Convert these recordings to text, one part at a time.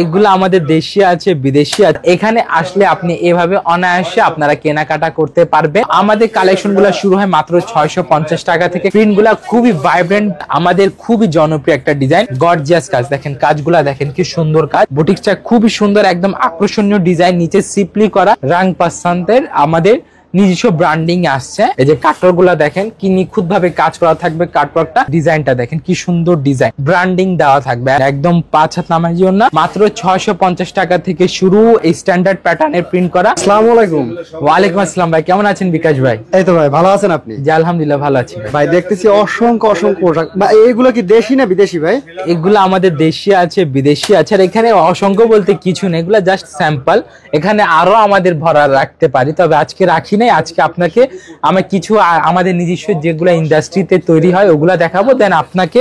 এগুলো আমাদের দেশি আছে, বিদেশি আছে। এখানে আসলে আপনি এভাবে অনায়াসে আপনারা কেনাকাটা করতে পারবেন। আমাদের কালেকশন গুলা শুরু হয় মাত্র 650 টাকা থেকে। প্রিন্ট গুলা খুবই ভাইব্রেন্ট, আমাদের খুবই জনপ্রিয় একটা ডিজাইন, গর্জিয়াস কাজ। দেখেন কাজগুলা দেখেন কি সুন্দর কাজ। বুটিকটা খুবই সুন্দর, একদম আকর্ষণীয় ডিজাইন, নিচে সিপলি করা রাং পাসান্তের আমাদের নিজস্ব ব্র্যান্ডিং আসছে। এই যে কাটওয়ার্ক গুলা দেখেন কি নিখুঁত ভাবে কাজ করা থাকবে। কাটওয়ার্কটা ডিজাইনটা দেখেন কি সুন্দর ডিজাইন, ব্র্যান্ডিং দেওয়া থাকবে একদম 5 হাত নামাজিও না। মাত্র 650 টাকা থেকে শুরু এই স্ট্যান্ডার্ড প্যাটার্নের প্রিন্ট করা। আসসালামু আলাইকুম। ওয়ালাইকুম আসসালাম ভাই, কেমন আছেন বিকাশ ভাই? এই তো ভাই, ভালো আছেন আপনি? জি আলহামদুলিল্লাহ ভালো আছি ভাই। দেখতেছি অসংখ্য অসংখ্য পোশাক। এইগুলো কি দেশি না বিদেশি ভাই? এগুলো আমাদের দেশি আছে, বিদেশি আছে। আর এখানে অসংখ্য বলতে কিছু নেই, এগুলো জাস্ট স্যাম্পল। এখানে আরো আমাদের ভরা রাখতে পারি, তবে আজকে রাখি নাই। আজকে আপনাকে আমি কিছু আমাদের নিজস্ব যেগুলো ইন্ডাস্ট্রিতে তৈরি হয় ওগুলা দেখাবো, দেন আপনাকে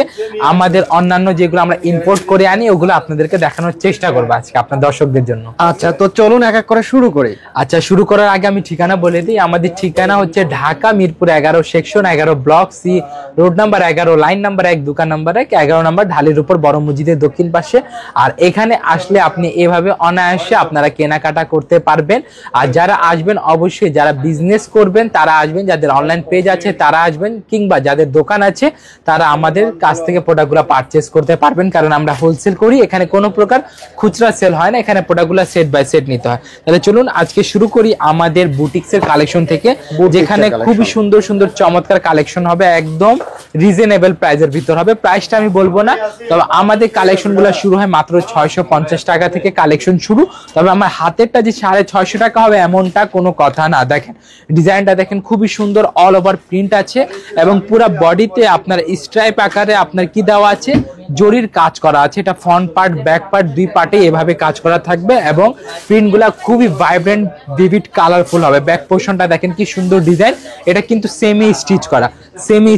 আমাদের অন্যান্য যেগুলো আমরা ইম্পোর্ট করে আনি ওগুলো আপনাদেরকে দেখানোর চেষ্টা করবো আজকে আপনার দর্শকদের জন্য। আচ্ছা, তো চলুন এক এক করে শুরু করি। আচ্ছা, শুরু করার আগে আমি ঠিকানা বলে দিই। আমাদের ঠিকানা হচ্ছে Dhaka Mirpur 11 section 11 block C, road number 11, line number 1, দোকান নাম্বার 1, 11 নাম্বার ঢালির উপর, বড় মসজিদের দক্ষিণ পাশে। আর এখানে আসলে আপনি এভাবে অনায়াসে আপনারা কেনাকাটা করতে পারবেন। আর যারা আসবেন অবশ্যই যারা বিজনেস করবেন তারা আসবেন, যাদের অনলাইন পেজ আছে তারা আসবেন, কিংবা যাদের দোকান আছে তারা আমাদের কাছ থেকে প্রোডাক্টগুলো পারচেস করতে পারবেন। কারণ আমরা হোলসেল করি, এখানে কোনো প্রকার খুচরা সেল হয় না, এখানে প্রোডাক্টগুলো সেট বাই সেট নিতে হয়। তাহলে চলুন আজকে শুরু করি আমাদের বুটিক্সের কালেকশন থেকে, যেখানে খুবই সুন্দর সুন্দর চমৎকার কালেকশন হবে, একদম রিজনেবল প্রাইসের ভিতর হবে। প্রাইসটা আমি বলবো না, তবে আমাদের কালেকশনগুলো শুরু হয় মাত্র 650 টাকা থেকে কালেকশন শুরু। তবে আমার হাতেরটা যে 650 টাকা হবে এমনটা কোনো কথা না। দেখেন ডিজাইনটা দেখেন খুবই সুন্দর, অল ওভার প্রিন্ট আছে এবং পুরো বডিতে আপনার স্ট্রাইপ আকারে আপনার কি দেওয়া আছে, জরির কাজ করা আছে। এটা ফ্রন্ট পার্ট ব্যাক পার্ট দুই পার্টে এভাবে কাজ করা থাকবে এবং প্রিন্টগুলা খুবই ভাইব্রেন্ট ভিভিড কালারফুল হবে। ব্যাক পোর্শনটা দেখেন কি সুন্দর ডিজাইন, এটা কিন্তু সেমি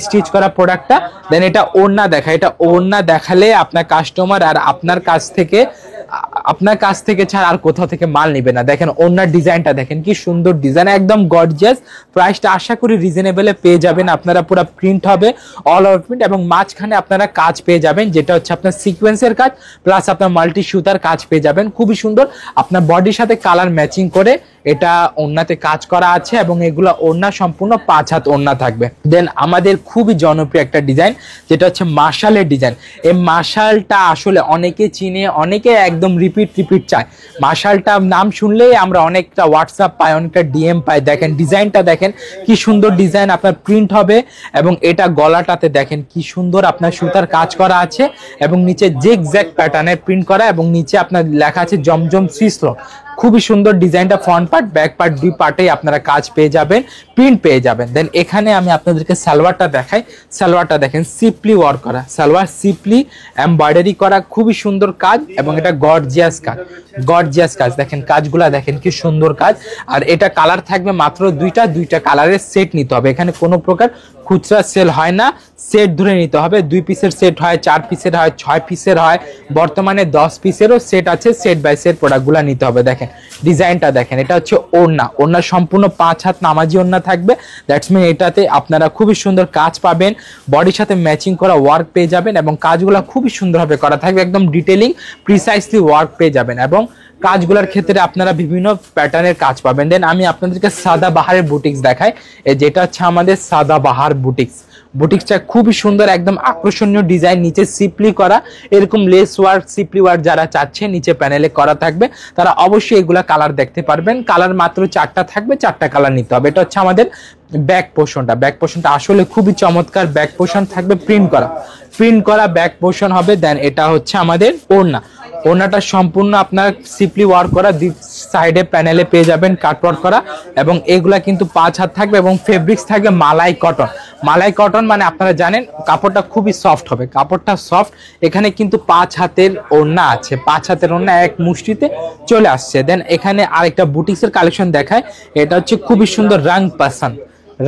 স্টিচ করা প্রোডাক্টটা। দেন এটা ওড়না দেখা, এটা ওড়না দেখালে আপনার কাস্টমার আর আপনার কাছ থেকে ছাড়া আর কোথাও থেকে মাল নিবে না। দেখেন ওড়নার ডিজাইনটা দেখেন কি সুন্দর ডিজাইন, একদম গর্জিয়াস। প্রাইসটা আশা করি রিজনেবলে পেয়ে যাবেন আপনারা। পুরো প্রিন্ট হবে অল ওভার প্রিন্ট এবং মাঝখানে আপনারা কাজ পেয়ে যাবেন, যেটা হচ্ছে আপনার সিকোয়েন্সের কাজ প্লাস আপনার মাল্টি সুতার কাজ পেয়ে যাবেন। খুবই সুন্দর, আপনার বডির সাথে কালার ম্যাচিং করে এটা ওড়নাতে কাজ করা আছে এবং এগুলো ওড়না সম্পূর্ণ 5 হাত ওড়না থাকবে। দেন আমাদের খুবই জনপ্রিয় একটা ডিজাইন যেটা হচ্ছে মাশালের ডিজাইন। এই মাশালটা আসলে অনেকে চিনে, অনেকে একদম রিপিট চায়। মাশালটা নাম শুনলেই আমরা অনেকটা হোয়াটসঅ্যাপ পাই, অনেকটা ডিএম পাই। দেখেন ডিজাইনটা দেখেন কি সুন্দর ডিজাইন, আপনার প্রিন্ট হবে এবং এটা গলাটাতে দেখেন কি সুন্দর আপনার সুতার কাজ করা আছে এবং নিচে জিগজ্যাগ প্যাটার্নের প্রিন্ট করা এবং নিচে আপনার লেখা আছে জমজম সিসলো। খুবই সুন্দর ডিজাইনটা, ফ্রন্ট পার্ট ব্যাক পার্ট দুই পার্টেই আপনারা কাজ পেয়ে যাবেন, প্রিন্ট পেয়ে যাবেন। দেন এখানে আমি আপনাদেরকে সালোয়ারটা দেখাই। সালোয়ারটা দেখেন সিপলি ওয়ার্ক করা, সালোয়ার সিপলি এমব্রয়ডারি করা, খুবই সুন্দর কাজ এবং এটা গর্জিয়াস কাজ। দেখেন কাজগুলা দেখেন কি সুন্দর কাজ। আর এটা কালার থাকবে মাত্র দুইটা কালারের সেট নিতে হবে। এখানে কোনো প্রকার খুচরা সেল হয় না, সেট ধরে নিতে হবে। 2 পিসের সেট হয়, 4 পিসের হয়, 6 পিসের হয়, বর্তমানে 10 পিসেরও সেট আছে। সেট বাই সেট প্রোডাক্টগুলো নিতে হবে। দেখেন ডিজাইনটা দেখেন, এটা হচ্ছে ওড়না সম্পূর্ণ 5 হাত নামাজি ওড়না থাকবে। দ্যাটস মিন এটাতে আপনারা খুবই সুন্দর কাজ পাবেন, বডির সাথে ম্যাচিং করা ওয়ার্ক পেয়ে যাবেন এবং কাজগুলো খুবই সুন্দরভাবে করা থাকবে, একদম ডিটেলিং প্রিসাইসলি ওয়ার্ক পেয়ে যাবেন এবং কাজগুলোর ক্ষেত্রে আপনারা বিভিন্ন প্যাটার্নের কাজ পাবেন। দেন আমি আপনাদেরকে সাদা বাহারের বুটিক্স দেখাই, যেটা হচ্ছে আমাদের সাদা বাহার বুটিক্সটা খুবই সুন্দর, একদম আকর্ষণীয় ডিজাইন, নিচে সিপলি করা এরকম লেস ওয়ার্ক সিপলি ওয়ার্ক যারা চাচ্ছে নিচে প্যানেলে করা থাকবে তারা অবশ্যই এগুলা কালার দেখতে পারবেন। কালার মাত্র 4টা থাকবে, 4টা কালার নিতে হবে। এটা হচ্ছে আমাদের ব্যাক পোর্শনটা আসলে খুবই চমৎকার। ব্যাক পোর্শন থাকবে প্রিন্ট করা ব্যাক পোর্শন হবে। দেন এটা হচ্ছে আমাদের ওড়নাটা সম্পূর্ণ আপনার সিপলি ওয়ার্ক করা, দুই সাইডে প্যানেলে পেয়ে যাবেন কাটওয়ার্ক করা এবং এগুলা কিন্তু 5 হাত থাকবে এবং ফেব্রিক্স থাকবে মালাই কটন মানে আপনারা জানেন কাপড়টা খুবই সফট হবে, কাপড়টা সফট। এখানে কিন্তু 5 হাতের ওড়না আছে, 5 হাতের ওড়না এক মুষ্টিতে চলে আসছে। দেন এখানে আরেকটা বুটিক্সের কালেকশন দেখায়, এটা হচ্ছে খুবই সুন্দর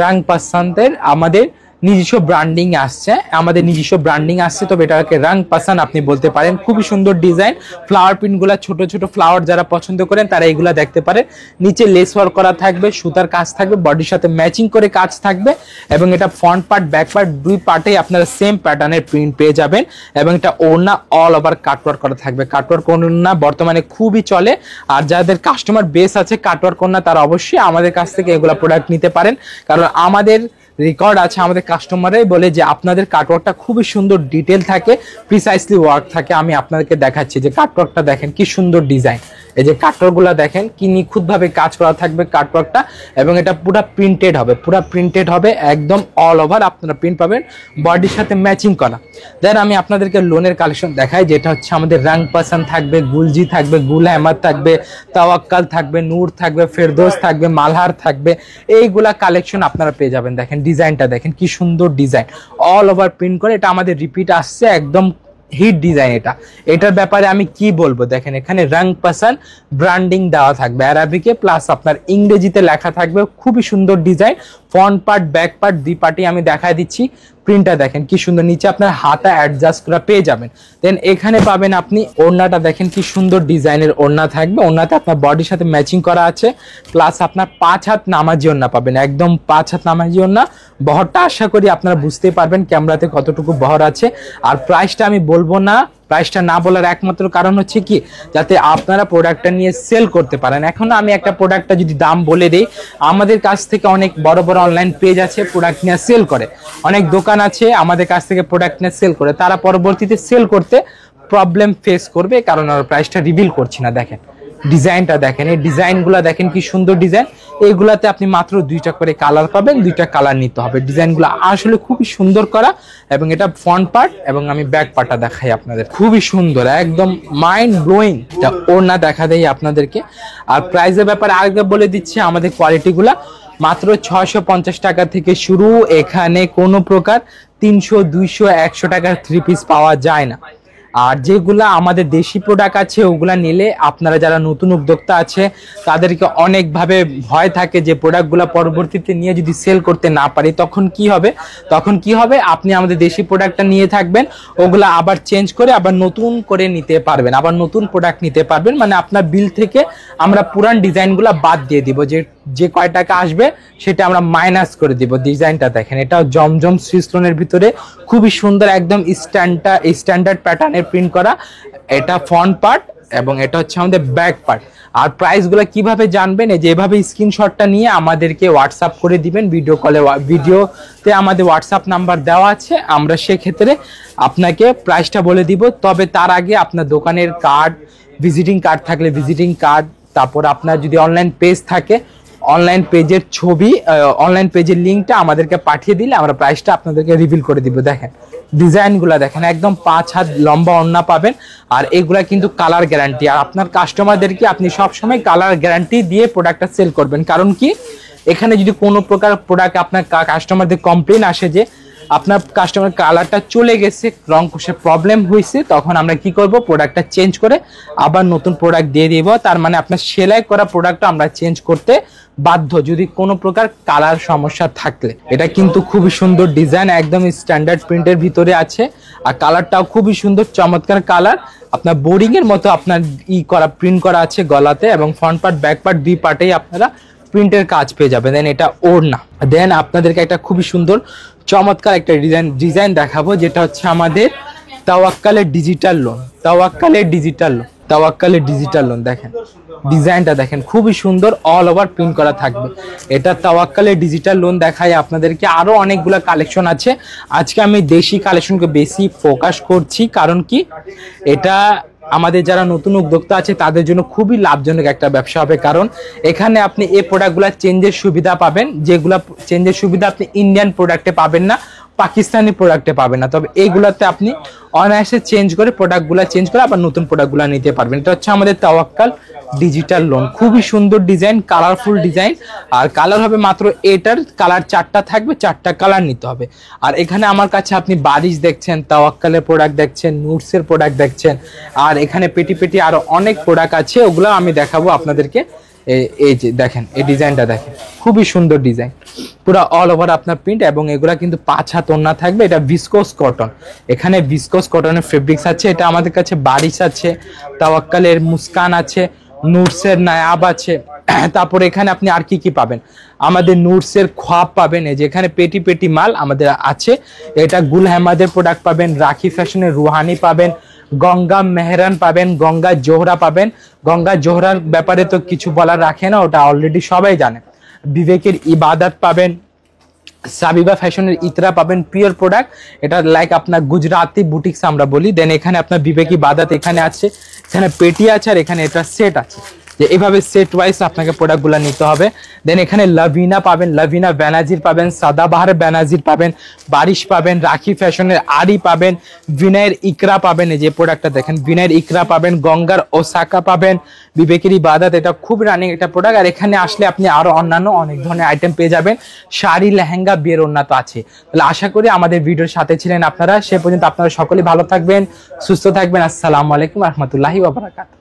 রাং পাসান্তের আমাদের নিজস্ব ব্র্যান্ডিং আসছে, আমাদের নিজস্ব ব্র্যান্ডিং আসছে, তবে এটাকে রং পাসান আপনি বলতে পারেন। খুবই সুন্দর ডিজাইন, ফ্লাওয়ার প্রিন্টগুলো ছোট ছোট ফ্লাওয়ার যারা পছন্দ করেন তারা এইগুলা দেখতে পারেন। নিচে লেস ওয়ার্ক করা থাকবে, সুতার কাজ থাকবে, বডির সাথে ম্যাচিং করে কাজ থাকবে এবং এটা ফ্রন্ট পার্ট ব্যাক পার্ট দুই পার্টেই আপনারা সেম প্যাটার্নের প্রিন্ট পেয়ে যাবেন এবং এটা ওড়না অল ওভার কাটওয়ার্ক করা থাকবে। কাটওয়ার্ক ওড়না বর্তমানে খুবই চলে, আর যাদের কাস্টমার বেস আছে কাটওয়ার্ক ওড়না তারা অবশ্যই আমাদের কাছ থেকে এগুলা প্রোডাক্ট নিতে পারেন, কারণ আমাদের রেকর্ড আছে, আমাদের কাস্টমাররাই বলে যে আপনাদের কাটওয়ার্কটা খুবই সুন্দর, ডিটেল থাকে, প্রিসাইসলি ওয়ার্ক থাকে। আমি আপনাদেরকে দেখাচ্ছি যে কাটওয়ার্কটা দেখেন কি সুন্দর ডিজাইন, এই যে কাটওয়ার্কগুলো দেখেন কি নিখুঁতভাবে কাজ করা থাকবে কাটওয়ার্কটা, এবং এটা পুরো প্রিন্টেড হবে, পুরো প্রিন্টেড হবে একদম অল ওভার আপনারা প্রিন্ট পাবেন বডির সাথে ম্যাচিং করা। দেন আমি আপনাদেরকে লোনের কালেকশন দেখাই, যেটা হচ্ছে আমাদের রং পাসান থাকবে, গুলজি থাকবে, গুল আহমদ থাকবে, তাওয়াক্কাল থাকবে, নূর থাকবে, ফেরদৌস থাকবে, মালহার থাকবে, এইগুলা কালেকশন আপনারা পেয়ে যাবেন। দেখেন ডিজাইনটা দেখেন কি সুন্দর ডিজাইন, অল ওভার প্রিন্ট করে, এটা আমাদের রিপিট আসছে, একদম হিট ডিজাইন। এটার ব্যাপারে আমি কি বলবো, দেখেন এখানে রং পাসান ব্র্যান্ডিং দেওয়া থাকবে আরবিকে, প্লাস আপনার ইংরেজিতে লেখা থাকবে, খুবই সুন্দর design. Front part back part দুই পার্টি আমি দেখাই দিচ্ছি, প্রিন্টটা দেখেন কি সুন্দর, নিচে আপনার হাতা অ্যাডজাস্ট করা পেয়ে যাবেন। দেন এখানে পাবেন আপনি ওড়নাটা দেখেন কি সুন্দর ডিজাইনের ওড়না থাকবে, ওড়নাতে আপনার বডির সাথে ম্যাচিং করা আছে, প্লাস আপনার 5 হাত নামাজি ওড়না পাবেন, একদম 5 হাত নামাজি ওড়না। বহরটা আশা করি আপনারা বুঝতে পারবেন ক্যামেরাতে কতটুকু বহর আছে। আর প্রাইসটা আমি বলবো না, প্রাইসটা না বলার একমাত্র কারণ হচ্ছে কি, যাতে আপনারা প্রোডাক্টটা নিয়ে সেল করতে পারেন। এখন আমি একটা প্রোডাক্টটা যদি দাম বলে দেই, আমাদের কাছ থেকে অনেক বড় বড় অনলাইন পেজ আছে প্রোডাক্ট নিয়ে সেল করে, অনেক দোকান আছে আমাদের কাছ থেকে প্রোডাক্ট নিয়ে সেল করে, তারা পরবর্তীতে সেল করতে প্রবলেম ফেস করবে, কারণ আমরা প্রাইসটা রিভিল করছি না। দেখেন ডিজাইনটা দেখেন, এই ডিজাইনগুলো দেখেন কি সুন্দর ডিজাইন, এইগুলাতে আপনি মাত্র 2টা করে কালার পাবেন, 2টা কালার নিতে হবে। ডিজাইনগুলো আসলে খুবই সুন্দর করা, এবং এটা ফ্রন্ট পার্ট এবং আমি ব্যাক পার্টটা দেখাই আপনাদের, খুবই সুন্দর, একদম মাইন্ড ব্লোয়িং। ওড়না দেখা দেই আপনাদেরকে। আর প্রাইসের ব্যাপারে আরেকবার বলে দিচ্ছি, আমাদের কোয়ালিটিগুলা মাত্র 650 টাকা থেকে শুরু, এখানে কোনো প্রকার 300, 200, 100 টাকার 3 পিস পাওয়া যায় না। আর যেগুলা আমাদের দেশি প্রোডাক্ট আছে ওগুলা নিলে আপনারা যারা নতুন উদ্যোক্তা আছে তাদেরকে অনেকভাবে ভয় থাকে যে প্রোডাক্টগুলো পরবর্তীতে নিয়ে যদি সেল করতে না পারি তখন কি হবে, আপনি আমাদের দেশি প্রোডাক্টটা নিয়ে থাকবেন, ওগুলা আবার চেঞ্জ করে আবার নতুন করে নিতে পারবেন, আবার নতুন প্রোডাক্ট নিতে পারবেন। মানে আপনার বিল থেকে আমরা পুরান ডিজাইনগুলো বাদ দিয়ে দিব, যে কয় টাকা আসবে সেটা আমরা মাইনাস করে দিব। ডিজাইনটা দেখেন, এটা জমজম সুইসলোনের ভিতরে খুবই সুন্দর, একদম স্ট্যান্ডার্ড প্যাটার্নের প্রিন্ট করা। এটা ফ্রন্ট পার্ট এবং এটা হচ্ছে আমাদের ব্যাক পার্ট। আর প্রাইসগুলো কিভাবে জানবেন, এই যে এভাবে স্ক্রিনশটটা নিয়ে আমাদেরকে হোয়াটসঅ্যাপ করে দিবেন, ভিডিওতে আমাদের হোয়াটসঅ্যাপ নাম্বার দেওয়া আছে, আমরা সেক্ষেত্রে আপনাকে প্রাইসটা বলে দিব। তবে তার আগে আপনার দোকানের কার্ড, ভিজিটিং কার্ড থাকলে ভিজিটিং কার্ড, তারপর আপনার যদি অনলাইন পেজ থাকে অনলাইন পেজের ছবি, অনলাইন পেজের লিঙ্কটা আমাদেরকে পাঠিয়ে দিলে আমরা প্রাইসটা আপনাদেরকে রিভিল করে দিব। দেখেন ডিজাইনগুলো দেখেন, একদম 5 হাত লম্বা ওড়না পাবেন, আর এগুলা কিন্তু কালার গ্যারান্টি। আর আপনার কাস্টমারদেরকে আপনি সবসময় কালার গ্যারান্টি দিয়ে প্রোডাক্টটা সেল করবেন, কারণ কি এখানে যদি কোনো প্রকার প্রোডাক্ট আপনার কাস্টমারদের কমপ্লেন আসে যে আপনার কাস্টমার কালারটা চলে গেছে, রং কোষে প্রবলেম হয়েছে, তখন আমরা কি করব, প্রোডাক্টটা চেঞ্জ করে আবার নতুন প্রোডাক্ট দিয়ে দিব। তার মানে আপনার সেলাই করা প্রোডাক্টটা আমরা চেঞ্জ করতে বাধ্য যদি কোনো প্রকার কালার সমস্যা থাকলে। এটা কিন্তু খুবই সুন্দর ডিজাইন, একদম স্ট্যান্ডার্ড প্রিন্টের ভিতরে আছে, আর কালারটাও খুবই সুন্দর, চমৎকার কালার। আপনার বোরিং এর মতো আপনার প্রিন্ট করা আছে গলাতে, এবং ফ্রন্ট পার্ট ব্যাক পার্ট দুই পার্টেই আপনারা প্রিন্টের কাজ পেয়ে যাবেন। দেন এটা ওড়না। দেন আপনাদেরকে একটা খুবই সুন্দর চমৎকার একটা ডিজাইন দেখাবো, যেটা হচ্ছে আমাদের তাওয়াক্কালের ডিজিটাল লোন। দেখেন ডিজাইনটা দেখেন, খুবই সুন্দর, অল ওভার প্রিন্ট করা থাকবে। এটা তাওয়াক্কালের ডিজিটাল লোন দেখাই আপনাদেরকে। আরো অনেকগুলো কালেকশন আছে, আজকে আমি দেশি কালেকশনকে বেশি ফোকাস করছি, কারণ কি এটা আমাদের যারা নতুন উদ্যোক্তা আছে তাদের জন্য খুবই লাভজনক একটা ব্যবসা হবে, কারণ এখানে আপনি এই প্রোডাক্টগুলো চেঞ্জের সুবিধা পাবেন, যেগুলো চেঞ্জের সুবিধা আপনি ইন্ডিয়ান প্রোডাক্টে পাবেন না, পাকিস্তানি প্রোডাক্টে পাবেন না। তবে এইগুলাতে আপনি অনায়াসে চেঞ্জ করে প্রোডাক্টগুলো চেঞ্জ করে আবার নতুন প্রোডাক্টগুলো নিতে পারবেন। এটা হচ্ছে আমাদের তাওয়াক্কাল ডিজিটাল লোন, খুবই সুন্দর ডিজাইন, কালারফুল ডিজাইন। আর কালার হবে মাত্র, এটার কালার 4টা থাকবে, 4টা কালার নিতে হবে। আর এখানে আমার কাছে আপনি বারিশ দেখছেন, তাওয়াক্কালের প্রোডাক্ট দেখছেন, নুটসের প্রোডাক্ট দেখছেন, আর এখানে পেটি আরো অনেক প্রোডাক্ট আছে, ওগুলো আমি দেখাবো আপনাদেরকে। এই যে দেখেন এই ডিজাইনটা দেখেন, খুবই সুন্দর ডিজাইন, পুরো অল ওভার আপনার প্রিন্ট, এবং এগুলা কিন্তু 5 হাত ওড়না থাকবে। এটা ভিসকোস কটন, এখানে ভিসকোস কটনের ফেব্রিক্স আছে। এটা আমাদের কাছে বারিশ আছে, তাওয়াক্কালের মুস্কান আছে, নুটসের নায়াব আছে। তারপরে এখানে আপনি আর কি কি পাবেন, আমাদের নুটসের খোয়াব পাবেন, এই যে এখানে পেটি পেটি মাল আমাদের আছে। এটা গুল আহমদের প্রোডাক্ট পাবেন, রাখি ফ্যাশনের রুহানি পাবেন, গঙ্গা মেহরান পাবেন, গঙ্গা জোহরা পাবেন। গঙ্গা জোহরার ব্যাপারে তো কিছু বলার রাখে না, ওটা অলরেডি সবাই জানে। বিবেকের ইবাদত পাবেন, সাবিবা ফ্যাশনের ইতরা পাবেন, পিওর প্রোডাক্ট, এটা লাইক আপনার গুজরাতি বুটিক্স আমরা বলি। দেন এখানে আপনার বিবেক ইবাদত এখানে আছে, এখানে পেটি আছে, আর এখানে এটা সেট আছে, যে এইভাবে সেট ওয়াইজ আপনাকে প্রোডাক্টগুলো নিতে হবে। দেন এখানে লাভিনা পাবেন, লাভিনা বেনাজির পাবেন, সাদাবাহার বেনাজির পাবেন, বারিশ পাবেন, রাখি ফ্যাশনের আরি পাবেন, বিনয়ের ইকরা পাবেন, এই যে প্রোডাক্টটা দেখেন বিনয়ের ইকরা পাবেন, গঙ্গার ওসাকা পাবেন, বিবেকের ইবাদত, এটা খুব রানিং একটা প্রোডাক্ট। আর এখানে আসলে আপনি আরো অন্যান্য অনেক ধরনের আইটেম পেয়ে যাবেন, শাড়ি লেহেঙ্গা বিয়ের ওড়না তো আছে। তাহলে আশা করি আমাদের ভিডিওর সাথে ছিলেন আপনারা। সে পর্যন্ত আপনারা সকলেই ভালো থাকবেন, সুস্থ থাকবেন। আসসালামু আলাইকুম রহমতুল্লাহি ওয়া বারাকাতুহু।